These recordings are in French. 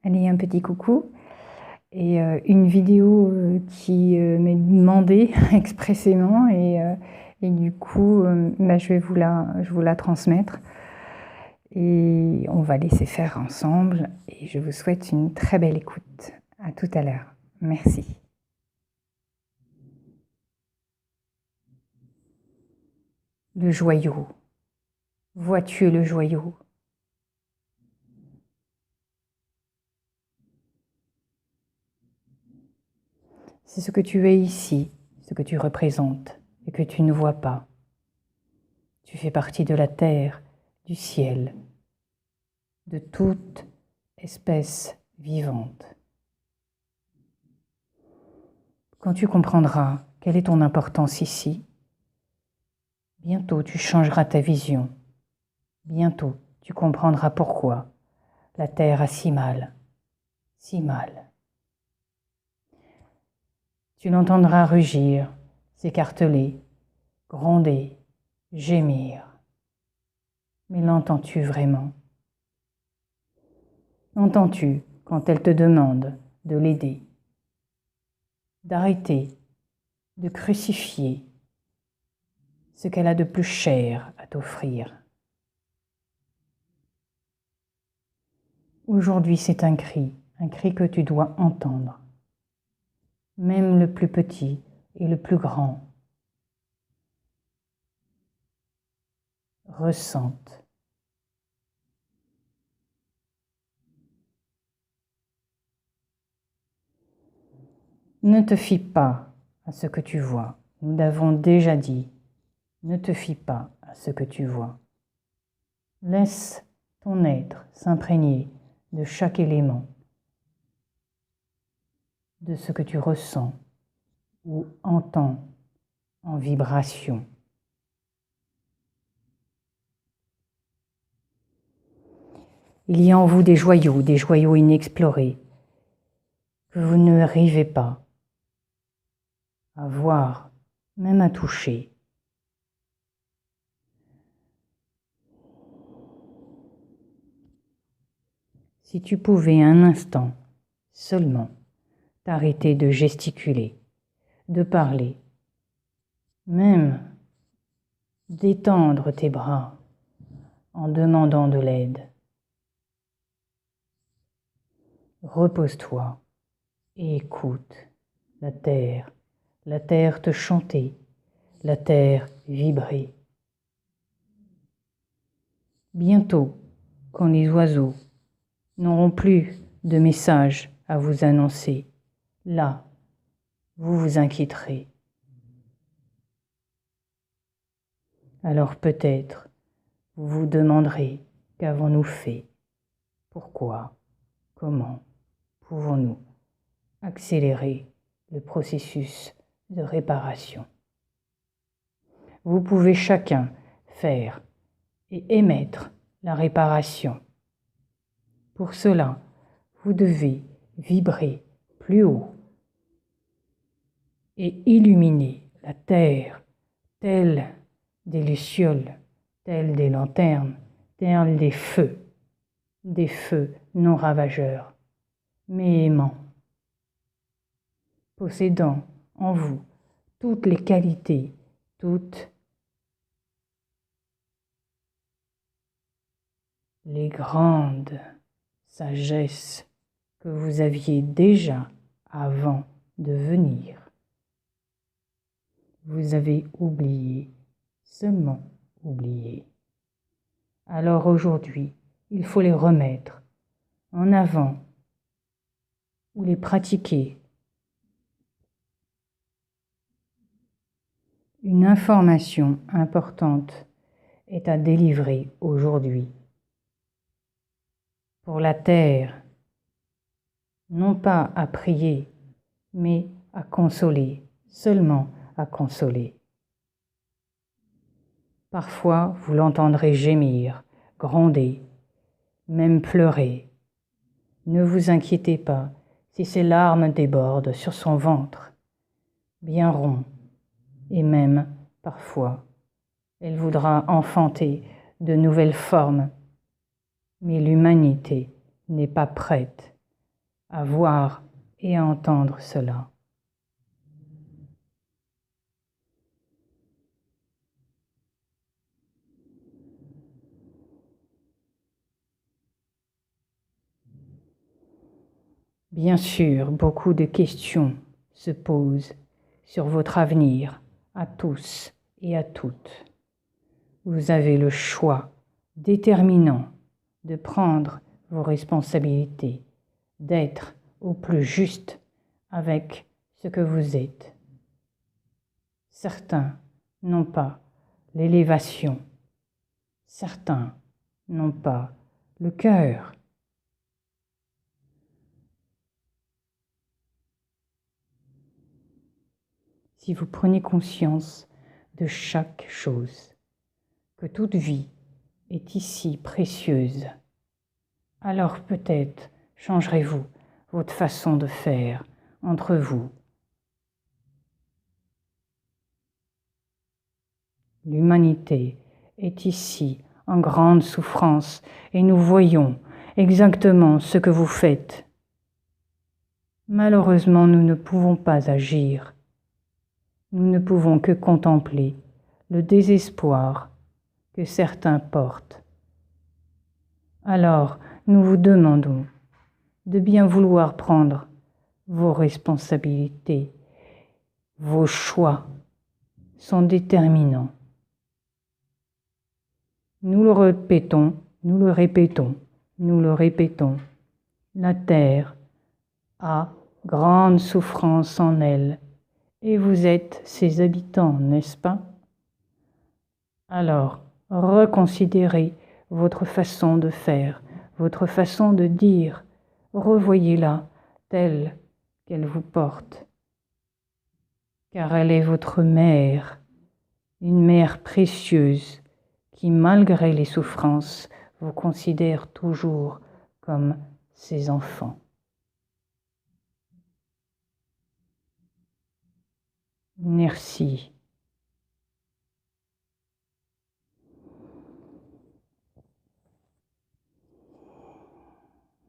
Allez, un petit coucou et une vidéo qui m'est demandée expressément et du coup je vais vous la transmettre et on va laisser faire ensemble et je vous souhaite une très belle écoute. À tout à l'heure. Merci. Le joyau. Vois-tu le joyau ? C'est ce que tu es ici, ce que tu représentes et que tu ne vois pas. Tu fais partie de la terre, du ciel, de toute espèce vivante. Quand tu comprendras quelle est ton importance ici, bientôt tu changeras ta vision. Bientôt tu comprendras pourquoi la terre a si mal, si mal. Tu l'entendras rugir, s'écarteler, gronder, gémir. Mais l'entends-tu vraiment ? Entends-tu quand elle te demande de l'aider, d'arrêter, de crucifier ce qu'elle a de plus cher à t'offrir ? Aujourd'hui, c'est un cri que tu dois entendre. Même le plus petit et le plus grand ressentent. Ne te fie pas à ce que tu vois. Nous l'avons déjà dit. Ne te fie pas à ce que tu vois. Laisse ton être s'imprégner de chaque élément, de ce que tu ressens ou entends en vibration. Il y a en vous des joyaux inexplorés, que vous n'arrivez pas à voir, même à toucher. Si tu pouvais un instant seulement t'arrêter de gesticuler, de parler, même d'étendre tes bras en demandant de l'aide. Repose-toi et écoute la terre te chanter, la terre vibrer. Bientôt, quand les oiseaux n'auront plus de messages à vous annoncer, là, vous vous inquiéterez. Alors peut-être, vous vous demanderez, qu'avons-nous fait ? Pourquoi ? Comment pouvons-nous accélérer le processus de réparation ? Vous pouvez chacun faire et émettre la réparation. Pour cela, vous devez vibrer plus haut et illuminer la terre telle des lucioles, telle des lanternes, telle des feux non ravageurs, mais aimants, possédant en vous toutes les qualités, toutes les grandes sagesses que vous aviez déjà avant de venir. Vous avez oublié, seulement oublié. Alors aujourd'hui, il faut les remettre en avant ou les pratiquer. Une information importante est à délivrer aujourd'hui. Pour la terre, non pas à prier, mais à consoler, seulement à consoler. Parfois, vous l'entendrez gémir, gronder, même pleurer. Ne vous inquiétez pas si ses larmes débordent sur son ventre, bien rond, et même, parfois, elle voudra enfanter de nouvelles formes, mais l'humanité n'est pas prête à voir et à entendre cela. Bien sûr, beaucoup de questions se posent sur votre avenir, à tous et à toutes. Vous avez le choix déterminant de prendre vos responsabilités, d'être au plus juste avec ce que vous êtes. Certains n'ont pas l'élévation, certains n'ont pas le cœur. Si vous prenez conscience de chaque chose, que toute vie est ici précieuse, alors peut-être changerez-vous votre façon de faire entre vous. L'humanité est ici en grande souffrance et nous voyons exactement ce que vous faites. Malheureusement, nous ne pouvons pas agir. Nous ne pouvons que contempler le désespoir que certains portent. Alors, nous vous demandons de bien vouloir prendre vos responsabilités. Vos choix sont déterminants. Nous le répétons, nous le répétons, nous le répétons. La terre a grande souffrance en elle, et vous êtes ses habitants, n'est-ce pas? Alors, reconsidérez votre façon de faire, votre façon de dire. Revoyez-la telle qu'elle vous porte. Car elle est votre mère, une mère précieuse qui, malgré les souffrances, vous considère toujours comme ses enfants. Merci.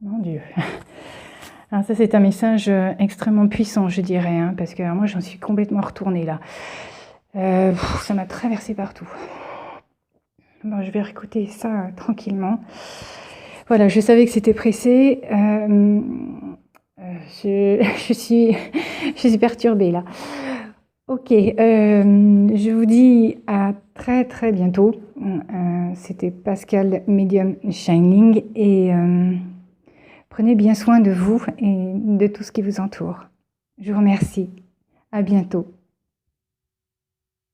Mon Dieu. Alors ça, c'est un message extrêmement puissant, je dirais, hein, parce que moi, j'en suis complètement retournée là. Ça m'a traversé partout. Bon, je vais réécouter ça tranquillement. Voilà, je savais que c'était pressé. Je suis perturbée là. Ok, je vous dis à très très bientôt. C'était Pascal Medium Shining et prenez bien soin de vous et de tout ce qui vous entoure. Je vous remercie. À bientôt.